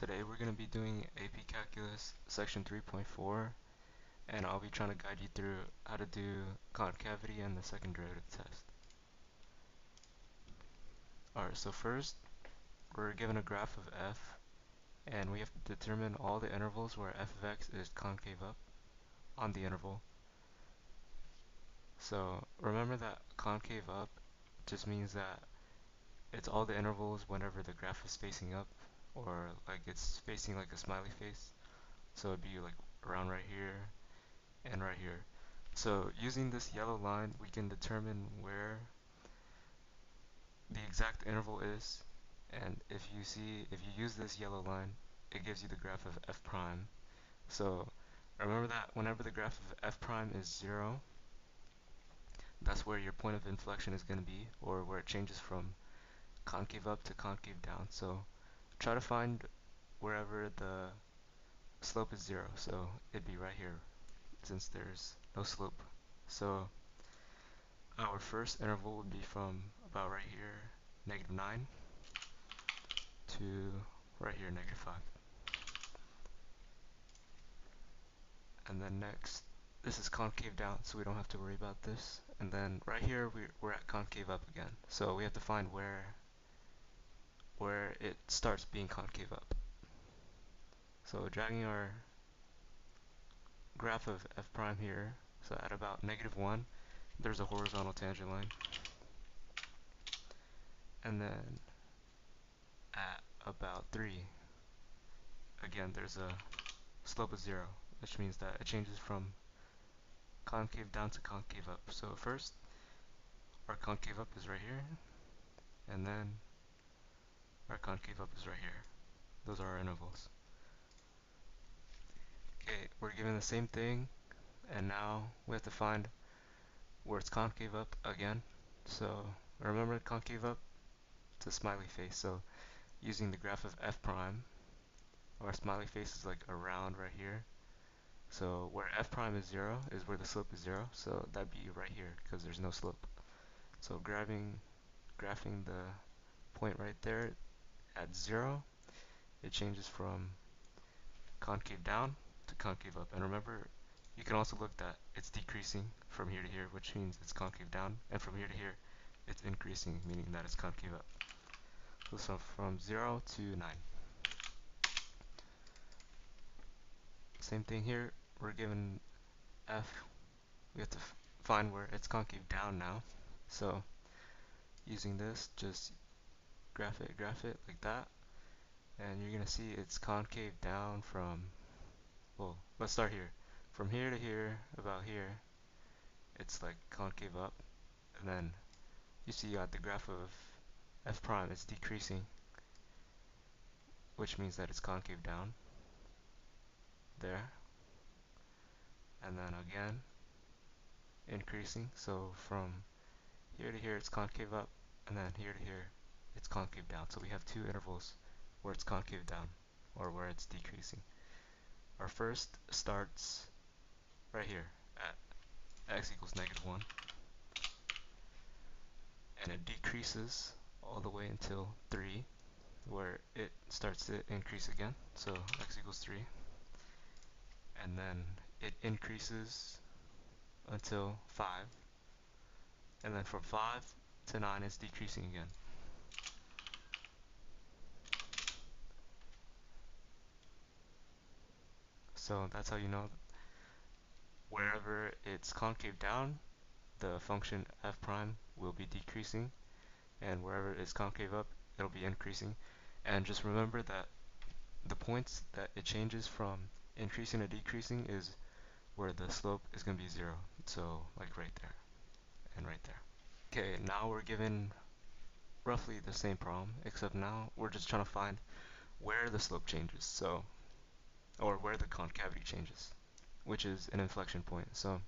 Today we're going to be doing AP Calculus section 3.4, and I'll be trying to guide you through how to do concavity and the second derivative test. Alright, so first we're given a graph of f, and we have to determine all the intervals where f of x is concave up on the interval. So remember that concave up just means that it's all the intervals whenever the graph is facing up, or like it's facing like a smiley face. So it'd be like around right here and right here. So using this yellow line, we can determine where the exact interval is, and if you use this yellow line, it gives you the graph of f prime. So remember that whenever the graph of f prime is 0, that's where your point of inflection is going to be, or where it changes from concave up to concave down. So try to find wherever the slope is 0, so it'd be right here, since there's no slope. So our first interval would be from about right here, -9, to right here, -5. And then next, this is concave down, so we don't have to worry about this. And then right here, we're at concave up again. So we have to find where it starts being concave up. So dragging our graph of f prime here, so at about -1, there's a horizontal tangent line. And then at about 3, again, there's a slope of 0, which means that it changes from concave down to concave up. So first, our concave up is right here, and then our concave up is right here. Those are our intervals. Okay, we're given the same thing, and now we have to find where it's concave up again. So remember, concave up, it's a smiley face. So using the graph of f prime, our smiley face is like around right here. So where f prime is 0 is where the slope is 0, so that'd be right here because there's no slope. So graphing the point right there at 0, it changes from concave down to concave up. And remember, you can also look that it's decreasing from here to here, which means it's concave down, and from here to here, it's increasing, meaning that it's concave up. So from 0 to 9. Same thing here, we're given f, we have to find where it's concave down now. So using this, just graph it like that, and you're going to see it's concave down from, well, let's start here. From here to here, about here, it's like concave up, and then you see the graph of f prime is decreasing, which means that it's concave down there, and then again increasing. So from here to here it's concave up, and then here to here it's concave down. So we have two intervals where it's concave down, or where it's decreasing. Our first starts right here at x equals -1, and it decreases all the way until 3, where it starts to increase again. So x equals 3, and then it increases until 5, and then from 5 to 9 it's decreasing again. So that's how you know wherever it's concave down, the function f prime will be decreasing, and wherever it's concave up, it'll be increasing. And just remember that the points that it changes from increasing to decreasing is where the slope is going to be 0. So like right there and right there. Okay, now we're given roughly the same problem, except now we're just trying to find where the slope changes, so, or where the concavity changes, which is an inflection point. So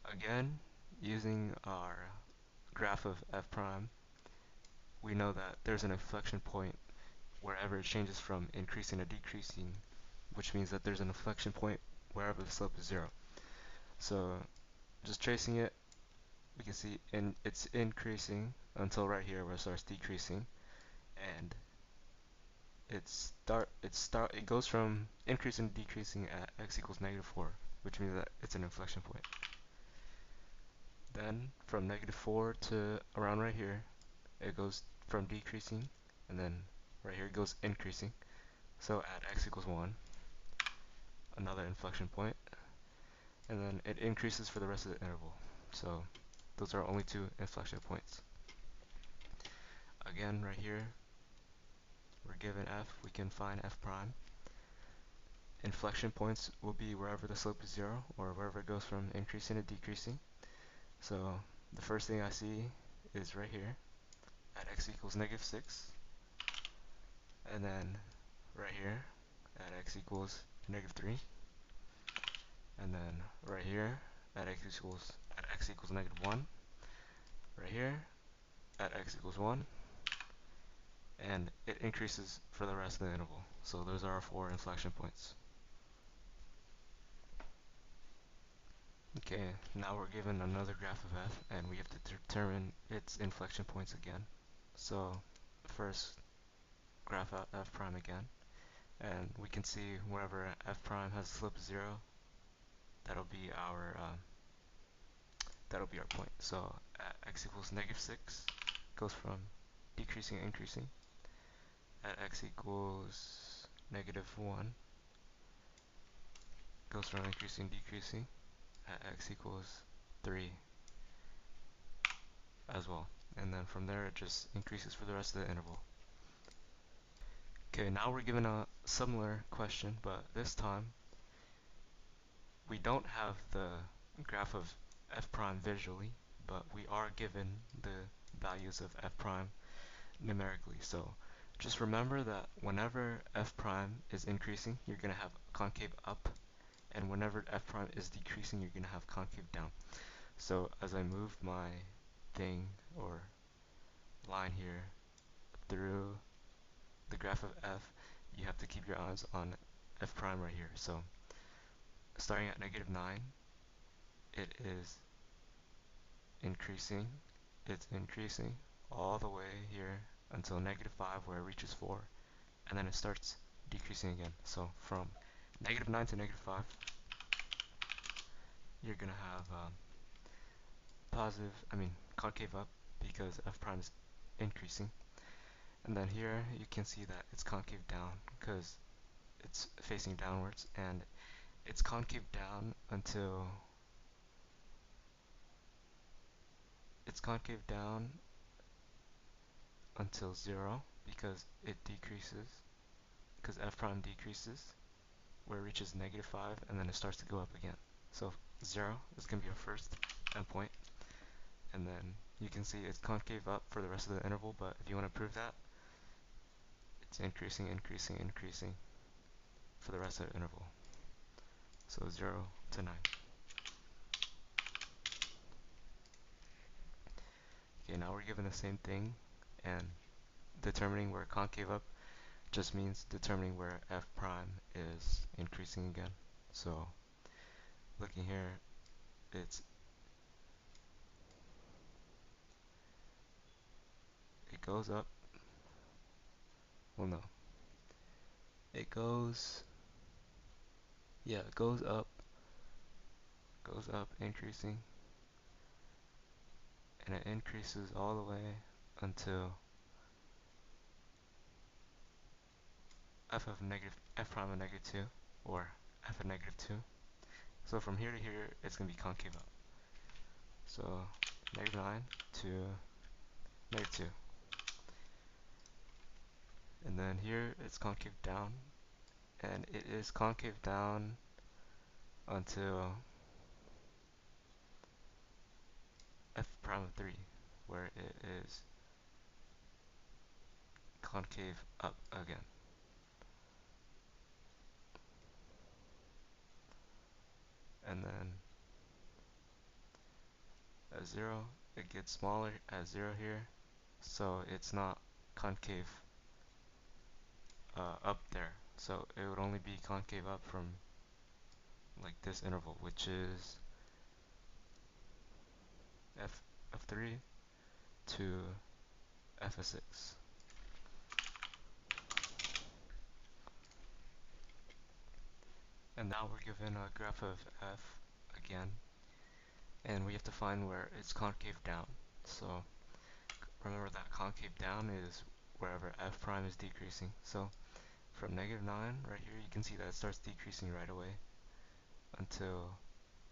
again, using our graph of f prime, we know that there's an inflection point wherever it changes from increasing to decreasing, which means that there's an inflection point wherever the slope is 0. So just tracing it, we can see it's increasing until right here where it starts decreasing, and it goes from increasing to decreasing at x equals -4, which means that it's an inflection point. Then from -4 to around right here, it goes from decreasing, and then right here it goes increasing. So at x equals 1, another inflection point, and then it increases for the rest of the interval. So those are only two inflection points. Again, right here, we're given f, we can find f prime. Inflection points will be wherever the slope is 0, or wherever it goes from increasing to decreasing. So the first thing I see is right here, at x equals -6, and then right here, at x equals -3, and then right here, at x equals -1, right here, at x equals 1, and it increases for the rest of the interval. So those are our 4 inflection points. Okay, now we're given another graph of f, and we have to determine its inflection points again. So first, graph out f prime again, and we can see wherever f prime has a slope of 0, that'll be our point. So at x equals -6, goes from decreasing to increasing. At x equals -1, goes from increasing to decreasing. At x equals 3 as well. And then from there it just increases for the rest of the interval. Okay, now we're given a similar question, but this time we don't have the graph of f prime visually, but we are given the values of f prime numerically. So just remember that whenever f prime is increasing, you're going to have concave up, and whenever f prime is decreasing, you're going to have concave down. So as I move my thing or line here through the graph of f, you have to keep your eyes on f prime right here. So starting at -9, it is increasing, it's increasing all the way here until -5 where it reaches 4, and then it starts decreasing again. So from -9 to -5, you're gonna have concave up because f prime is increasing. And then here you can see that it's concave down because it's facing downwards, and it's concave down until 0 because it decreases, because f prime decreases where it reaches -5, and then it starts to go up again. So 0 is going to be our first endpoint, and then you can see it's concave up for the rest of the interval, but if you want to prove that, it's increasing, increasing, increasing for the rest of the interval. So 0 to 9. Okay, now we're given the same thing, and determining where concave up just means determining where f prime is increasing again. So looking here, it goes up. Well, no, it goes goes up, increasing, and it increases all the way until f prime of -2, or f of -2. So from here to here, it's going to be concave up. So -9 to -2. And then here it's concave down, and it is concave down until f prime of 3, where it is concave up again. And then at 0, it gets smaller at 0 here, so it's not concave up there. So it would only be concave up from like this interval, which is f of 3 to f of 6. And now we're given a graph of f again, and we have to find where it's concave down. So remember that concave down is wherever f prime is decreasing. So from -9 right here, you can see that it starts decreasing right away until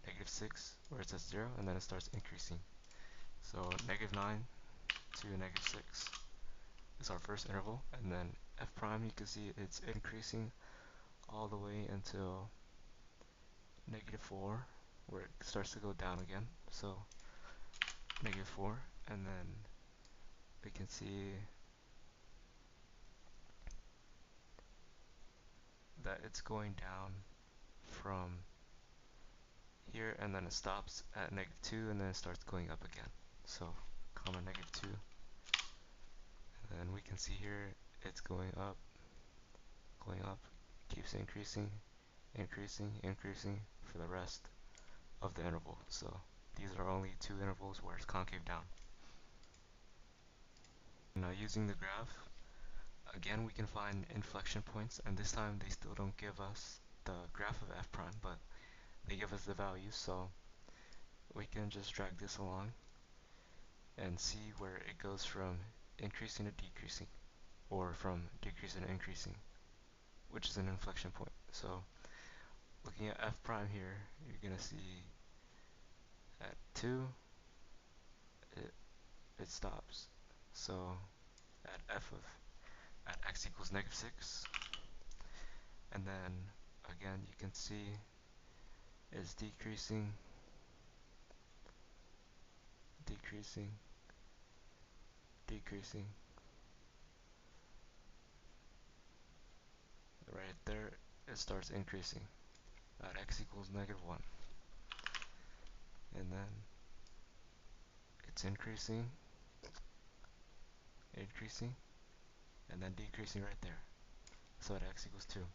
-6, where it's at 0, and then it starts increasing. So -9 to -6 is our first interval, and then f prime, you can see it's increasing all the way until -4, where it starts to go down again. So -4, and then we can see that it's going down from here, and then it stops at -2, and then it starts going up again. So comma -2, and then we can see here it's going up, keeps increasing, increasing for the rest of the interval. So these are only two intervals where it's concave down. Now using the graph, again we can find inflection points, and this time they still don't give us the graph of f prime, but they give us the values, so we can just drag this along and see where it goes from increasing to decreasing, or from decreasing to increasing, which is an inflection point. So looking at f prime here, you're going to see at 2, it stops. So at at x equals -6, and then again you can see it's decreasing, decreasing, decreasing. Right there, it starts increasing at x equals -1, and then it's increasing, increasing, and then decreasing right there. So at x equals 2,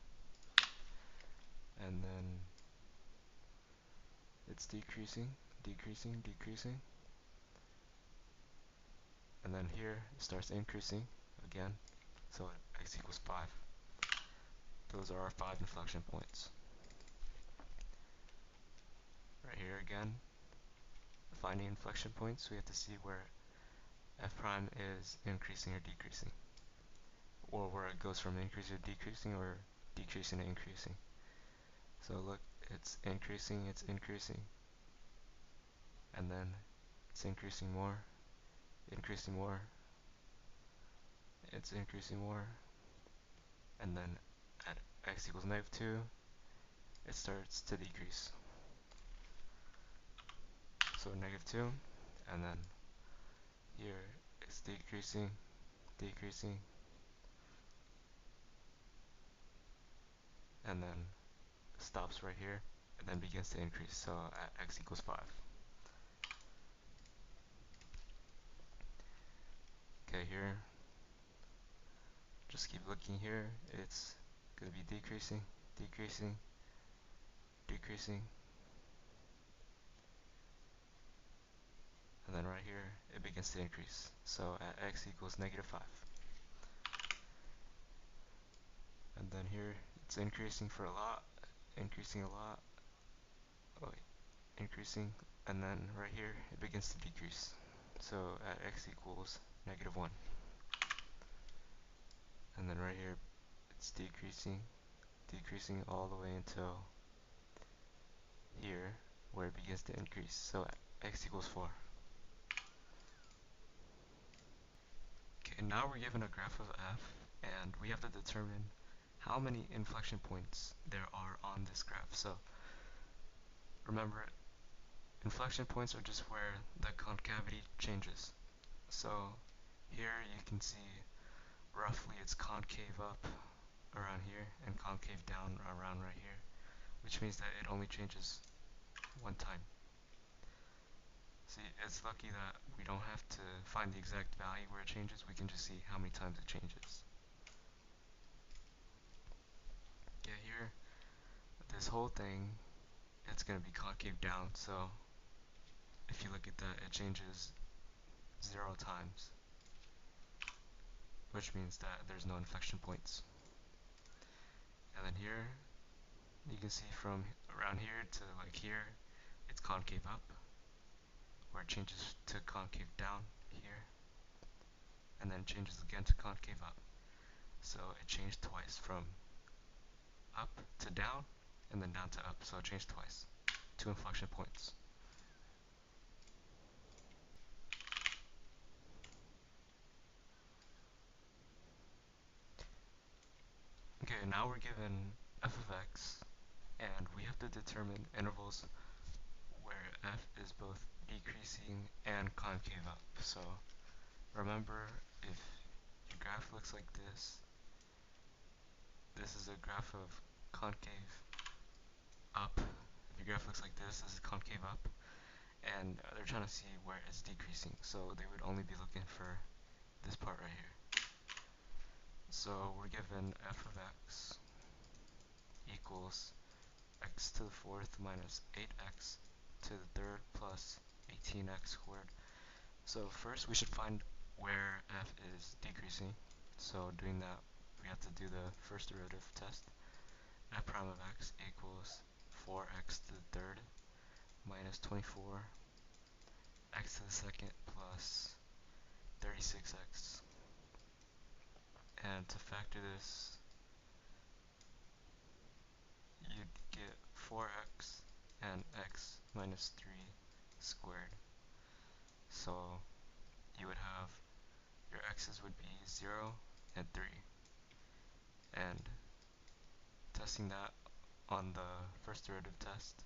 and then it's decreasing, decreasing, decreasing, and then here it starts increasing again. So at x equals 5. Those are our 5 inflection points. Right here again, finding inflection points, we have to see where f prime is increasing or decreasing, or where it goes from increasing to decreasing, or decreasing to increasing. So look, it's increasing, and then it's increasing more, it's increasing more, and then at x equals -2, it starts to decrease. So -2, and then here it's decreasing, decreasing, and then stops right here, and then begins to increase. So at x equals 5. Okay, here, just keep looking here, it's going to be decreasing, decreasing, decreasing, and then right here, it begins to increase. So at x equals -5. And then here, it's increasing for a lot, increasing a lot, oh wait, increasing, and then right here, it begins to decrease. So at x equals -1. And then right here, it's decreasing, decreasing all the way until here, where it begins to increase. So at x equals 4. Okay, now we're given a graph of f, and we have to determine how many inflection points there are on this graph. So remember, inflection points are just where the concavity changes. So here you can see roughly it's concave up around here and concave down around right here, which means that it only changes one time. See, it's lucky that we don't have to find the exact value where it changes, we can just see how many times it changes. Yeah, here, this whole thing, it's going to be concave down, so if you look at that, it changes 0 times, which means that there's no inflection points. And then here, you can see from around here to like here, it's concave up, where it changes to concave down here, and then changes again to concave up. So it changed twice from up to down, and then down to up, so it changed twice. 2 inflection points. Okay, now we're given f of x, and we have to determine intervals where f is both decreasing and concave up. So remember, if your graph looks like this is a graph of concave up. If your graph looks like this is concave up, and they're trying to see where it's decreasing, so they would only be looking for this part right here. So we're given f of x equals x to the fourth minus 8x to the third plus 18x squared. So first we should find where f is decreasing. So doing that, we have to do the first derivative test. F prime of x equals 4x to the third minus 24 x to the second plus 36x. And to factor this, you'd get 4x and x minus 3 squared. So you would have your x's would be 0 and 3. And testing that on the first derivative test,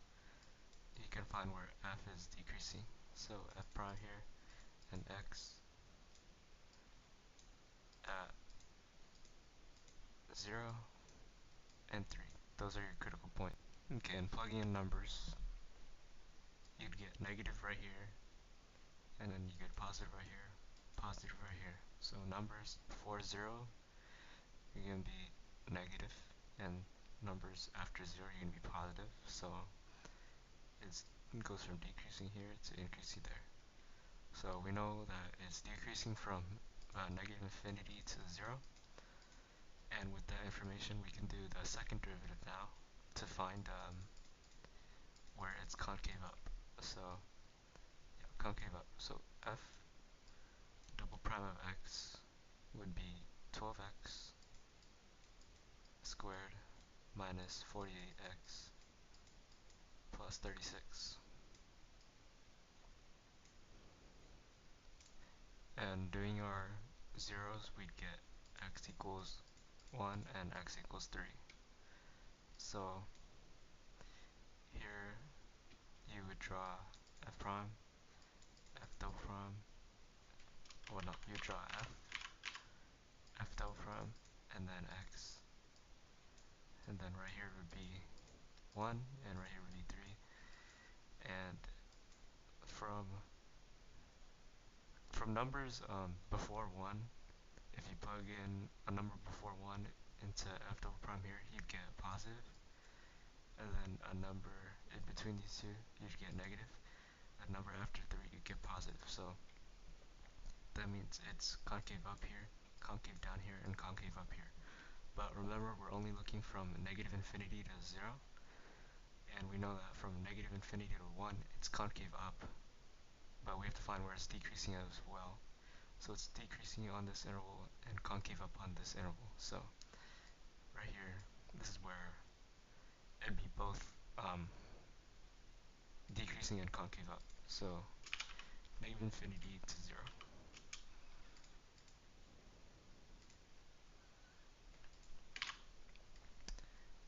you can find where f is decreasing. So f prime here and x at 0 and 3. Those are your critical points. Okay, and plugging in numbers, you'd get negative right here, and then you get positive right here, positive right here. So numbers before 0, you're going to be negative, and numbers after 0, you're going to be positive. So it goes from decreasing here to increasing there. So we know that it's decreasing from negative infinity to 0. And with that information, we can do the second derivative now to find where it's concave up. So yeah, concave up. So f double prime of x would be 12x squared minus 48x plus 36. And doing our zeros, we'd get x equals 1 and x equals 3. So here you would draw f prime, f double prime, well no, you draw f double prime, and then x, and then right here would be 1, and right here would be 3, and from numbers before 1, if you plug in a number before 1 into f double prime here, you'd get positive, and then a number in between these two, you'd get negative. A number after 3, you'd get positive. So that means it's concave up here, concave down here, and concave up here. But remember, we're only looking from negative infinity to 0, and we know that from negative infinity to 1, it's concave up, but we have to find where it's decreasing as well. So it's decreasing on this interval and concave up on this interval. So right here, this is where it'd be both decreasing and concave up. So negative infinity to 0.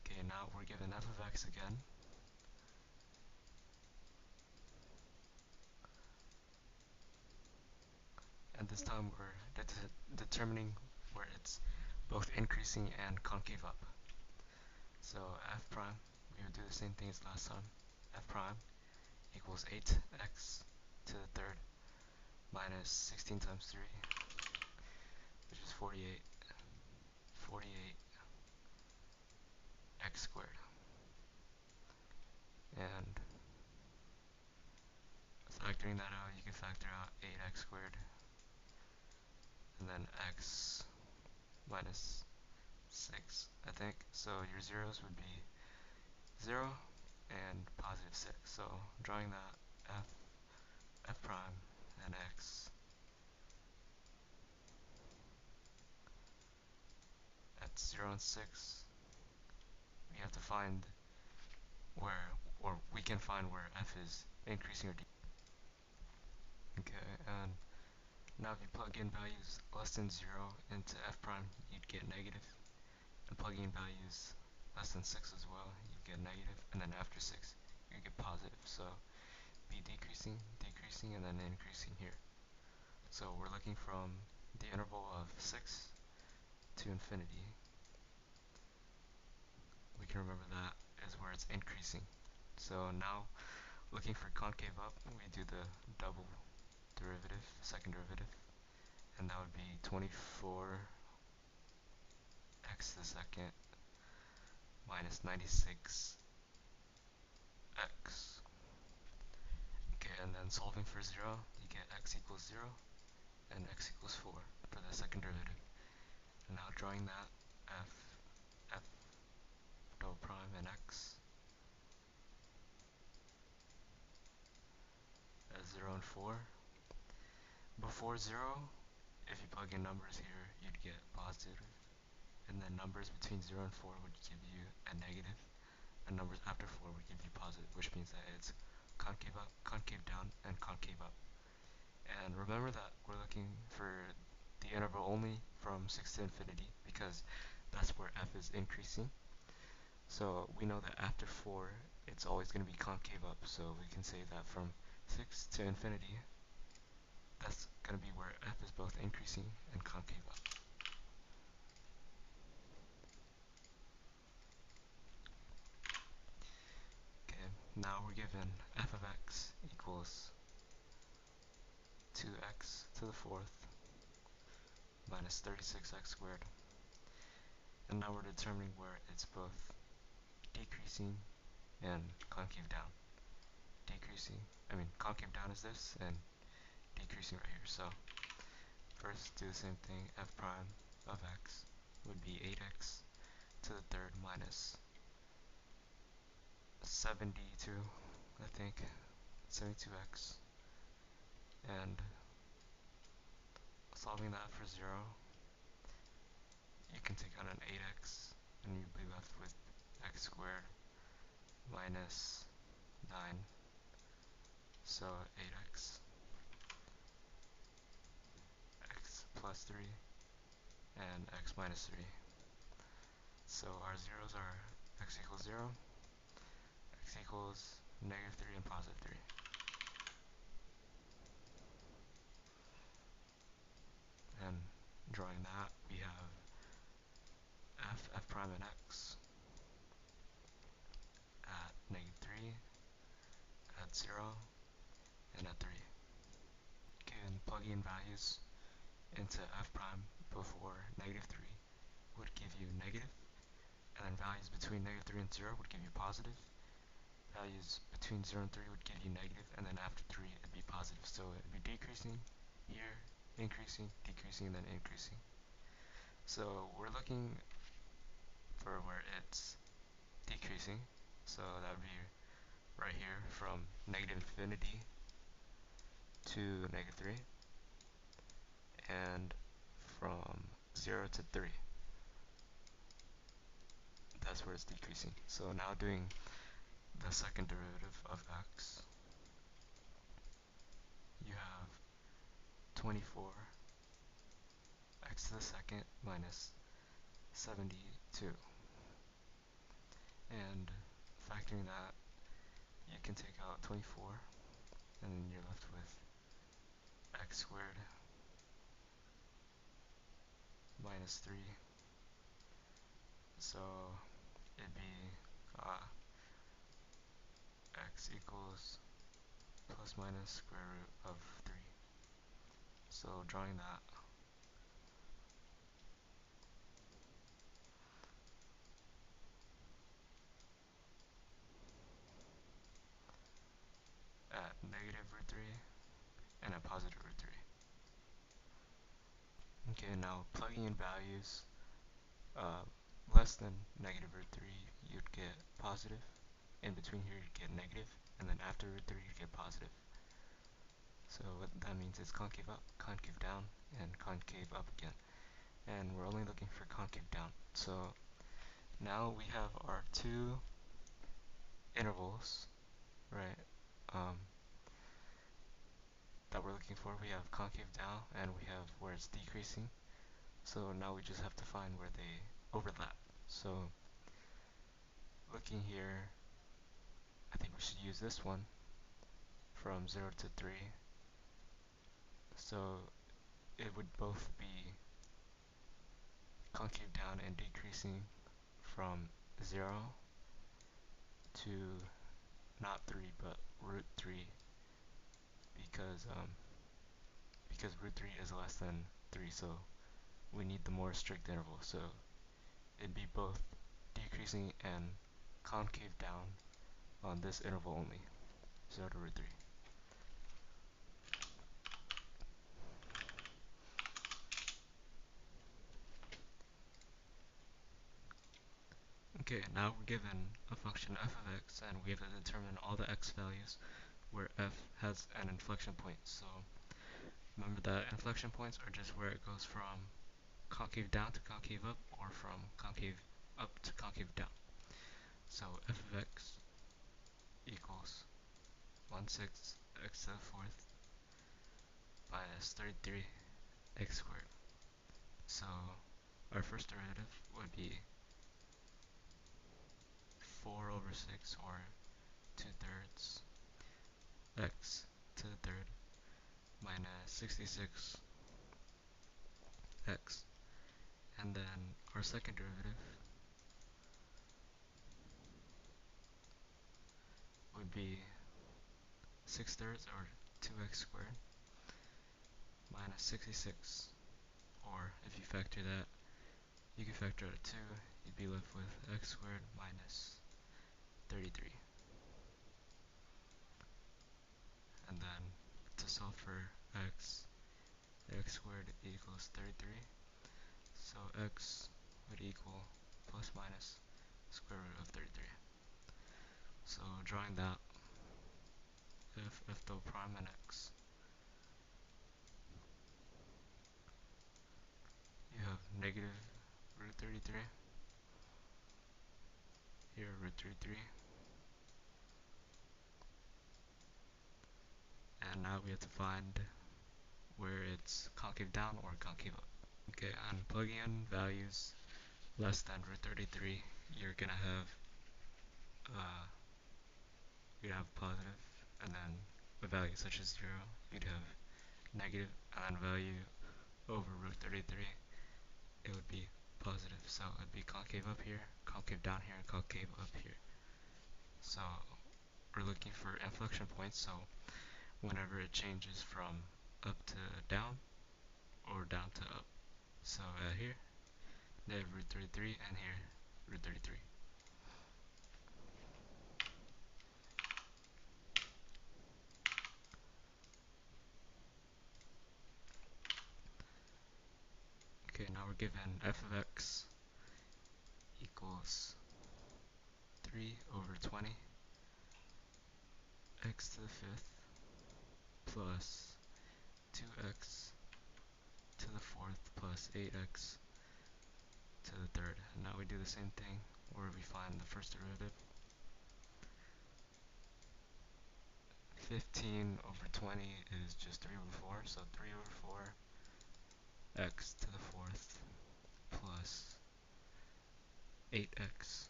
Okay, now we're given f of x again. And this time we're determining where it's both increasing and concave up. So f prime, we would do the same thing as last time. F prime equals 8x to the third minus 16 times 3, which is 48, 48x squared. And factoring that out, you can factor out 8x squared, and then x minus 6, I think. So your zeros would be 0 and positive 6. So drawing that f prime and x at 0 and 6, we have to find where, or we can find where f is increasing or decreasing. Okay, and now if you plug in values less than 0 into f prime, you'd get negative, and plugging in values less than 6 as well, you'd get negative, and then after 6, you get positive. So be decreasing, decreasing, and then increasing here. So we're looking from the interval of 6 to infinity. We can remember that is where it's increasing. So now, looking for concave up, we do the double derivative, second derivative, and that would be 24 x to the second minus 96 x. Okay, and then solving for 0, you get x equals 0 and x equals 4 for the second derivative. And now drawing that, f double prime and x as 0 and 4. Before 0, if you plug in numbers here, you'd get positive, and then numbers between 0 and 4 would give you a negative, and numbers after 4 would give you positive, which means that it's concave up, concave down, and concave up. And remember that we're looking for the interval only from 6 to infinity, because that's where f is increasing. So we know that after 4, it's always going to be concave up, so we can say that from 6 to infinity, that's going to be where f is both increasing and concave up. Okay, now we're given f of x equals 2x to the 4th minus 36x squared. And now we're determining where it's both decreasing and concave down. Concave down is this, and decreasing right here. So first do the same thing, f prime of x would be 8x to the 3rd minus 72, I think, 72x, and solving that for 0, you can take out an 8x, and you'll be left with x squared minus 9, so 8x, x plus 3, and x minus 3. So our zeros are x equals 0, x equals negative 3, and positive 3. And drawing that, we have f prime and x at negative 3, at 0, and at 3. Okay, and plugging in values into f prime before negative 3 would give you negative, and then values between negative 3 and 0 would give you positive. Values between 0 and 3 would give you negative, and then after 3 it'd be positive. So it'd be decreasing here, increasing, decreasing, and then increasing. So we're looking for where it's decreasing, so that would be right here from negative infinity to negative 3, and from 0 to 3. That's where it's decreasing. So now doing the second derivative of x, you have 24 x to the second minus 72. And factoring that, you can take out 24, and then you're left with x squared minus 3. So it'd be x equals plus minus square root of 3. So drawing that, at negative root 3 and at positive root 3. Okay, now plugging in values less than negative root 3, you'd get positive, in between here you get negative, and then after root 3 you get positive. So what that means is concave up, concave down, and concave up again. And we're only looking for concave down. So now we have our two intervals, right, that we're looking for. We have concave down and we have where it's decreasing. So now we just have to find where they overlap. So looking here, I think we should use this one from 0 to 3. So it would both be concave down and decreasing from 0 to not 3 but root 3 because root 3 is less than 3, so we need the more strict interval. So it'd be both decreasing and concave down on this interval only, 0 to root 3. Okay, now we're given a function f of x, and we have to determine all the x values where f has an inflection point. So remember that inflection points are just where it goes from concave down to concave up, or from concave up to concave down. So f of x equals 1/6 x to the 4th minus 33 x squared. So our first derivative would be 4 over 6, or 2/3 x to the 3rd minus 66 x. And then our second derivative would be 6/3, or 2x squared, minus 66. Or if you factor that, you can factor out 2, you'd be left with x squared minus 33. And then to solve for x squared equals 33. So x would equal plus minus square root of 33. So drawing that, if f double prime and x, you have negative root 33, here root 33, and now we have to find where it's concave down or concave up. Okay, on plugging in values less than root 33, you're gonna have positive, and then a value such as 0, you'd have negative, and then value over root 33, it would be positive. So it'd be concave up here, concave down here, and concave up here. So we're looking for inflection points, so whenever it changes from up to down, or down to up. So here, negative root 33, and here, root 33. Okay, now we're given f of x equals 3 over 20 x to the 5th plus 2x to the 4th plus 8x to the 3rd. And now we do the same thing where we find the first derivative. 15 over 20 is just 3 over 4, so 3 over 4 x to the 4th plus 8x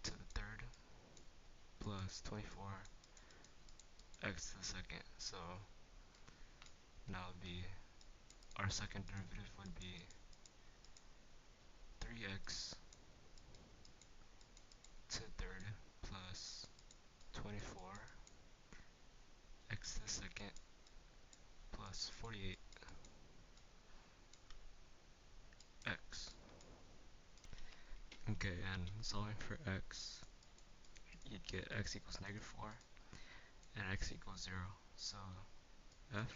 to the 3rd plus 24 x to the 2nd. So now our second derivative would be 3x to the 3rd plus 24 x to the 2nd plus 48 x. Okay, and solving for x, you'd get x equals negative 4 and x equals 0. So f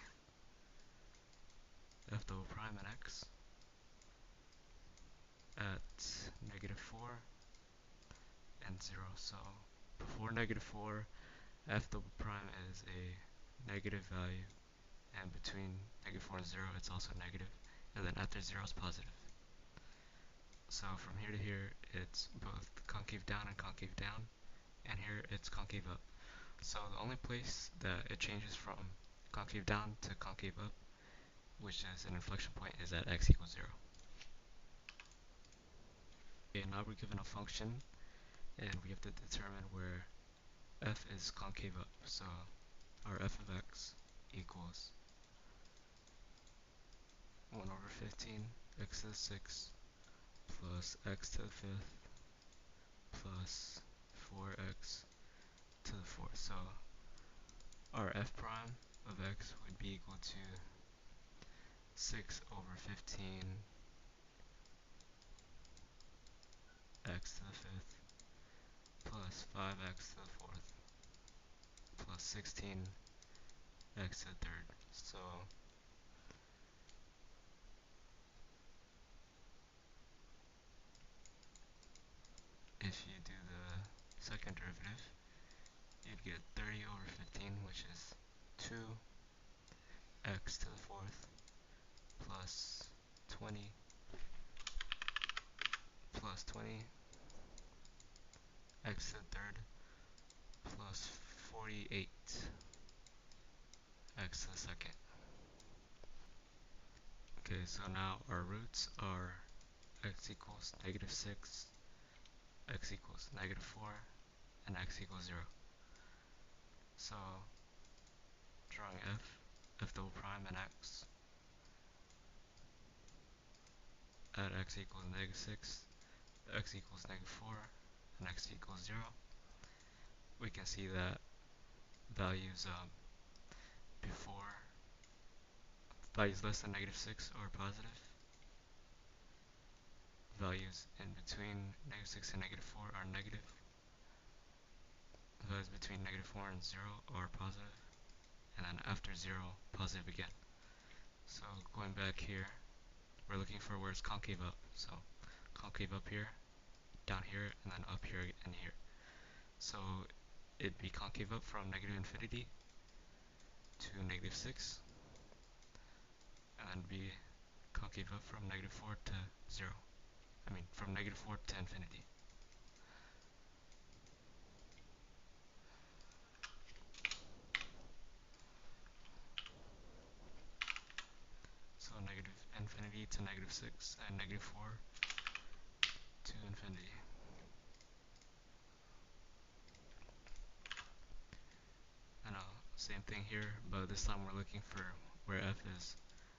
double prime and x at negative 4 and 0. So before -4, f double prime is a negative value, and between -4 and 0 it's also negative, and then after 0 is positive. So from here to here it's both concave down and concave down, and here it's concave up. So the only place that it changes from concave down to concave up, which is an inflection point, is at x equals 0. Okay, now we're given a function and we have to determine where f is concave up. So our f of x equals 1 over 15 x to the 6 plus x to the 5th plus 4x to the 4th. So our f prime of x would be equal to 6 over 15 x to the 5th plus 5x to the 4th plus 16 x to the 3rd. So if you do the second derivative, you'd get 30 over 15, which is 2x to the 4th plus 20 plus 20 x to the 3rd plus 48 x to the 2nd. Okay, so now our roots are x equals -6, x equals -4, and x equals 0. So drawing f double prime and x at x equals -6, x equals -4, and x equals 0, we can see that values before values less than -6 are positive, values in between -6 and -4 are negative, values between -4 and 0 are positive, and then after 0, positive again. So going back here, we're looking for where it's concave up. So concave up here, down here, and then up here and here. So it'd be concave up from -infinity to -6, and then be concave up from -4 to 0. I mean, from -4 to infinity. So -infinity to -6, and -4 to infinity. And same thing here, but this time we're looking for where f is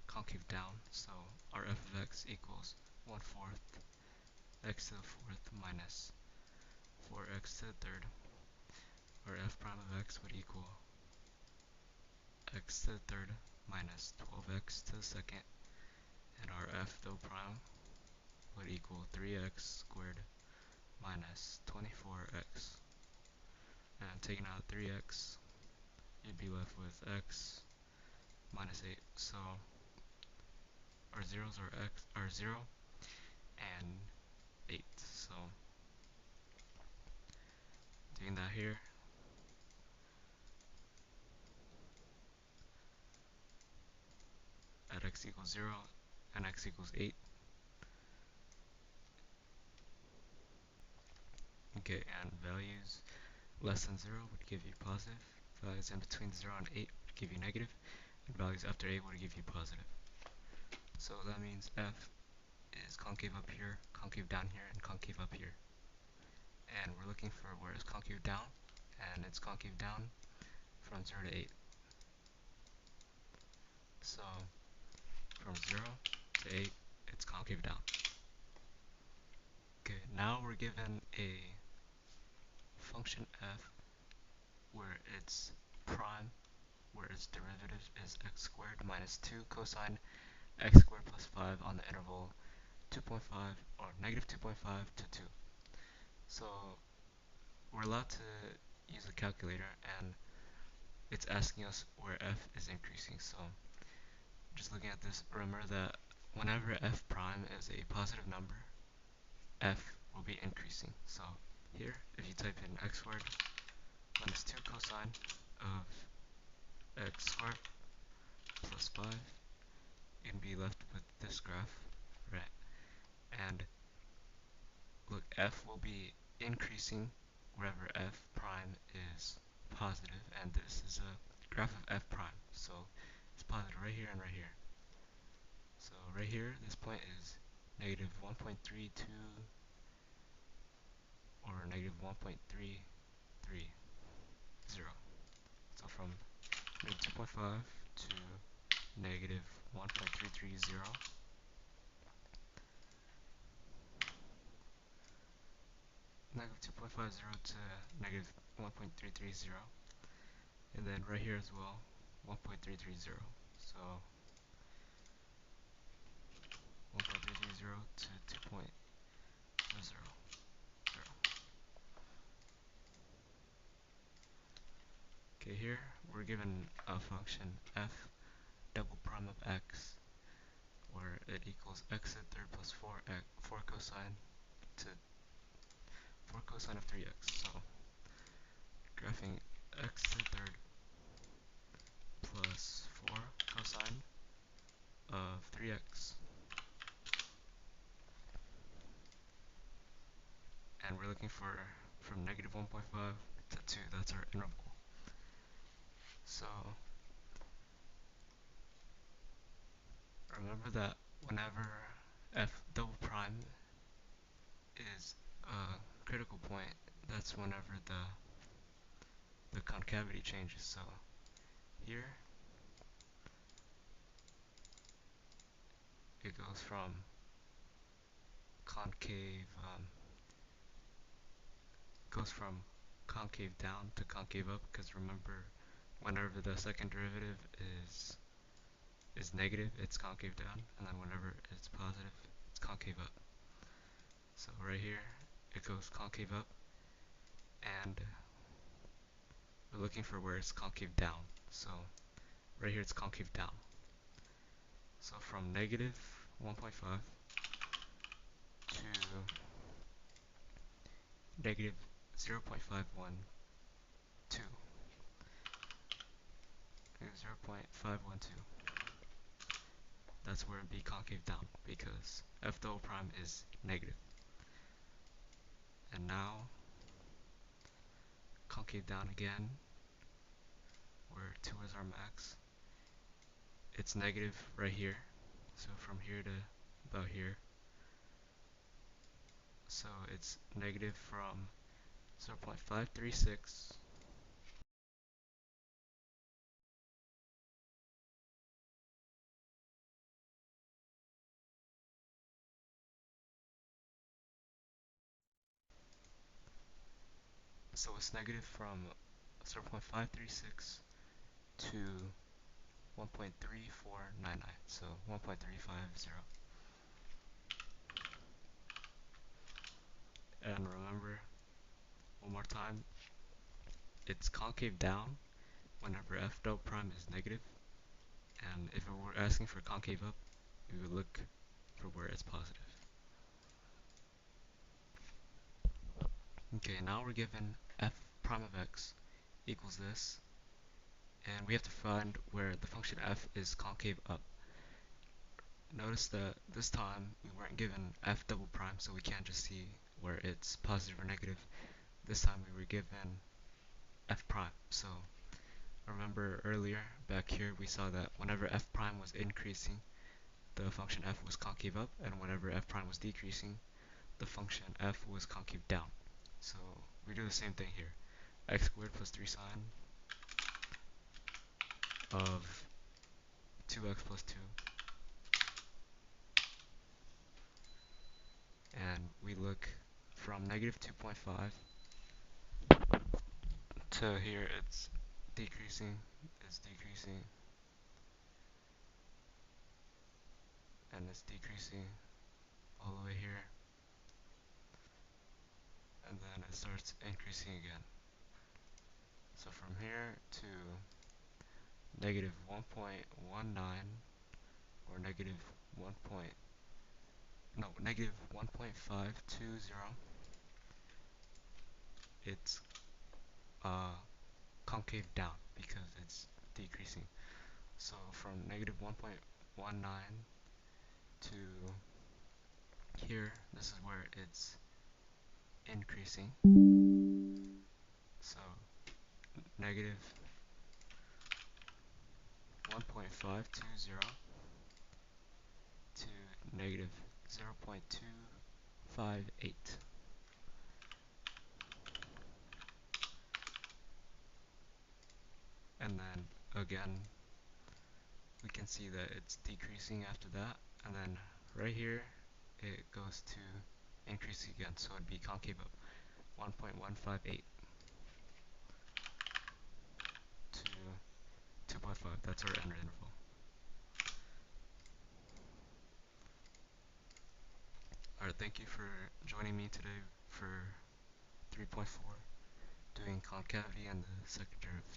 concave down. So our f of x equals 1/4 x to the 4th minus 4x to the 3rd. Our f prime of x would equal x to the 3rd minus 12x to the 2nd, and our f double prime would equal 3x squared minus 24x. And taking out 3x, you'd be left with x minus 8. So our zeros are 0 and 8. So doing that here, at x equals 0 and x equals 8. Okay, and values less than 0 would give you positive, values in between 0 and 8 would give you negative, and values after 8 would give you positive. So that means f is concave up here, concave down here, and concave up here. And we're looking for where it's concave down, and it's concave down from 0 to 8. So from 0 to 8, it's concave down. Okay, now we're given a function f where its prime, where its derivative is x squared minus 2 cosine x squared plus 5 on the interval 2.5 or -2.5 to 2. So we're allowed to use a calculator, and it's asking us where f is increasing. So just looking at this, remember that whenever f prime is a positive number, f will be increasing. So here, if you type in x squared minus 2 cosine of x squared plus 5. You can be left with this graph, right? And look, f will be increasing wherever f prime is positive, and this is a graph of f prime, so it's positive right here and right here. So right here, this point is negative 1.32 or negative 1.330. So from negative 2.5 to negative 1.330, negative 2.50 to negative 1.330, and then right here as well, 1.330. So 1.330 to 2.00. Okay, here we're given a function f double prime of x, where it equals x to the third plus 4 cosine to 4 cosine of 3x. So graphing x to the third plus 4 cosine of 3x, and we're looking for from negative 1.5 to 2. That's our interval. So remember that whenever f double prime is a critical point, that's whenever the concavity changes. So here it goes from concave concave down to concave up, because remember, whenever the second derivative is negative, it's concave down, and then whenever it's positive, it's concave up. So right here it goes concave up, and we're looking for where it's concave down. So right here it's concave down. So from negative 1.5 to negative 0.512. Negative 0.512. That's where it'd be concave down, because f double prime is negative. And now concave down again, where 2 is our max. It's negative right here, so from here to about here. So it's negative from 0.536 so it's negative from 0.536 to 1.3499, so 1.350. And remember, one more time, it's concave down whenever f double prime is negative, and if it were asking for concave up, we would look for where it's positive. Okay, now we're given f prime of x equals this, and we have to find where the function f is concave up. Notice that this time we weren't given f double prime, so we can't just see where it's positive or negative. This time we were given f prime. So remember earlier back here we saw that whenever f prime was increasing, the function f was concave up, and whenever f prime was decreasing, the function f was concave down. So we do the same thing here. X squared plus 3 sine of 2x plus 2, and we look from negative 2.5 to here, it's decreasing, and it's decreasing all the way here, and then it starts increasing again. So from here to negative 1.19, or negative 1.520, it's uh, concave down because it's decreasing. So from negative 1.19 to here, this is where it's increasing. So negative 1.520 to negative 0.258. And then again, we can see that it's decreasing after that. And then right here, it goes to increase again. So it'd be concave up 1.158 to 2.5. That's our end interval. Alright, thank you for joining me today for 3.4, doing concavity and the second derivative.